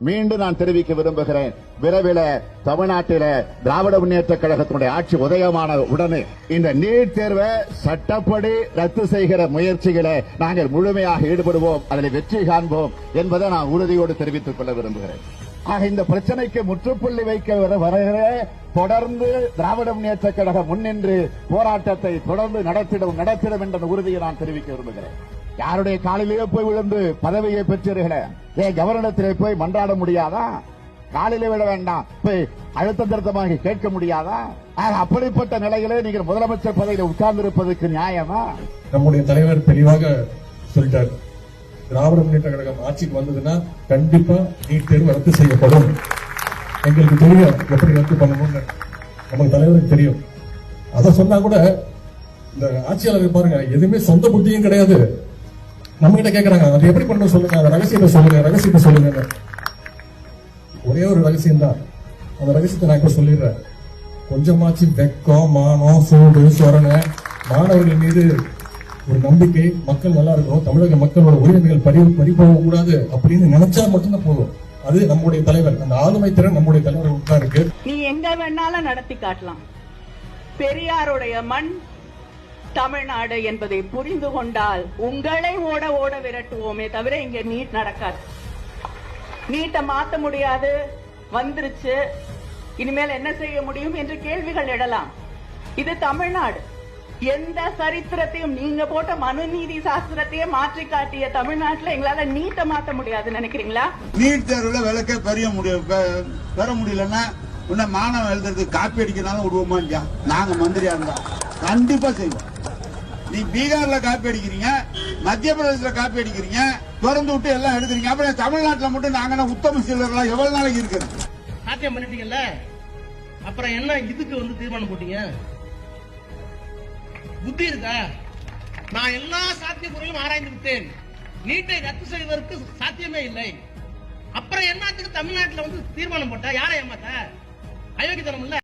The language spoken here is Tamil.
மீண்டும் நான் தெரிவிக்க விரும்புகிறேன், விரைவில் தமிழ்நாட்டில திராவிட முன்னேற்ற கழகத்தினுடைய ஆட்சி உதயமான உடனே இந்த நீட் தேர்வை சட்டப்படி ரத்து செய்கிற முயற்சிகளை நாங்கள் முழுமையாக ஈடுபடுவோம், அதில் வெற்றி காண்போம் என்பதை நான் உறுதியோடு தெரிவித்துக் கொள்ள விரும்புகிறேன். ஆக இந்த பிரச்சனைக்கு முற்றுப்புள்ளி வைக்க வருகிற தொடர்ந்து திராவிட முன்னேற்ற கழகம் முன்னின்று போராட்டத்தை தொடர்ந்து நடத்திடும் என்ற உறுதியை நான் தெரிவிக்க விரும்புகிறேன். யாருடைய காலிலேயே போய் விழுந்து பதவியை பெற்றீர்களே, கவர்னத்திலே போய் மன்றாட முடியாதா? காலிலே விட வேண்டாம், போய் அழுத்த திருத்தமாக கேட்க முடியாதா? அப்படிப்பட்ட நிலையிலே நீங்கள் முதலமைச்சர் பதவியில் உட்கார்ந்திருப்பதற்கு நியாயமா? நம்முடைய தலைவர் தெளிவாக சொல்லிட்டார், திராவிட முன்னேற்ற கழகம் ஆட்சிக்கு வந்ததுன்னா கண்டிப்பா நீட் தேர்வு ரத்து செய்யப்படும். எங்களுக்கு தெரியும் எப்படி ரத்து பண்ணணும்னு, நமக்கு தலைவருக்கு தெரியும். அத சொன்னா கூட இந்த ஆட்சியாளர்கள் பாருங்க, எதுவுமே சொந்த புத்தியும் கிடையாது. நம்ம கிட்ட கேட்கறாங்க, அது எப்படி பண்ணணும் சொல்லுங்க, அந்த ரகசியத்தை சொல்லுங்க. ஒரே ஒரு ரகசியம் தான், அந்த ரகசியத்தை நான் இப்ப சொல்லிடுறேன். கொஞ்சமாச்சு வெக்கம், மானம், சூடு, சொரணை, மாணவர்கள் மீது ஒரு நம்பிக்கை, மக்கள் நல்லா இருக்கணும், தமிழக மக்களோட உரிமைகள் பறிபோக கூடாது அப்படின்னு நினைச்சா மட்டும்தான் போதும். அது நம்முடைய தலைவர், அந்த ஆளுமை திறன் நம்முடைய தலைவர் தான் இருக்கு. நீ எங்க வேணாலும் நடத்தி காட்டலாம், பெரியாருடைய மண் தமிழ்நாடு என்பதை புரிந்து கொண்டால் உங்களை ஓட ஓட விரட்டுவோமே தவிர இங்க நீட் நடக்காது. நீட்டை மாத்த முடியாது, வந்துருச்சு, இனிமேல் என்ன செய்ய முடியும் என்று கேள்விகள் எழலாம். இது தமிழ்நாடு. எந்த சரித்திரத்தையும் நீங்க போட்ட மனுநீதி சாஸ்திரத்தையே மாற்றி காட்டிய தமிழ்நாட்டில் எங்களால நீட்டை மாத்த முடியாது நினைக்கிறீங்களா? நீட் தேர்வுல விளக்க பெற முடியலன்னா மாணவன் எழுதுறதுக்கு காப்பி அடிக்கிறனாலும் விடுவோமா இல்லையா? நாங்க மந்திரியா இருந்தா கண்டிப்பா செய்வோம். நீ பீகார்ல காப்பி அடிக்கிறீங்க, மத்திய பிரதேசல காப்பி அடிக்கிறீங்க, திறந்து விட்டு எல்லாம் எடுக்கிறீங்க. அப்புறம் தமிழ்நாட்டில் மட்டும் நாங்க உத்தம சீலர்லாம் எவ்வளவு நாளைக்கு இருக்கிறது? சாத்தியம் பண்ணிட்டீங்கல்ல, அப்புறம் என்ன இதுக்கு தீர்மானம் போட்டீங்க? புத்தி இருக்கா? நான் எல்லா சாத்தியக்கூறுகளும் ஆராய்ந்து விட்டேன், நீட்டை ரத்து செய்வதற்கு சாத்தியமே இல்லை. அப்புறம் என்னத்துக்கு தமிழ்நாட்டில் தீர்மானம் போட்டா? யாரை ஏமாத்த? அயோக்கியத்தனம் இல்ல.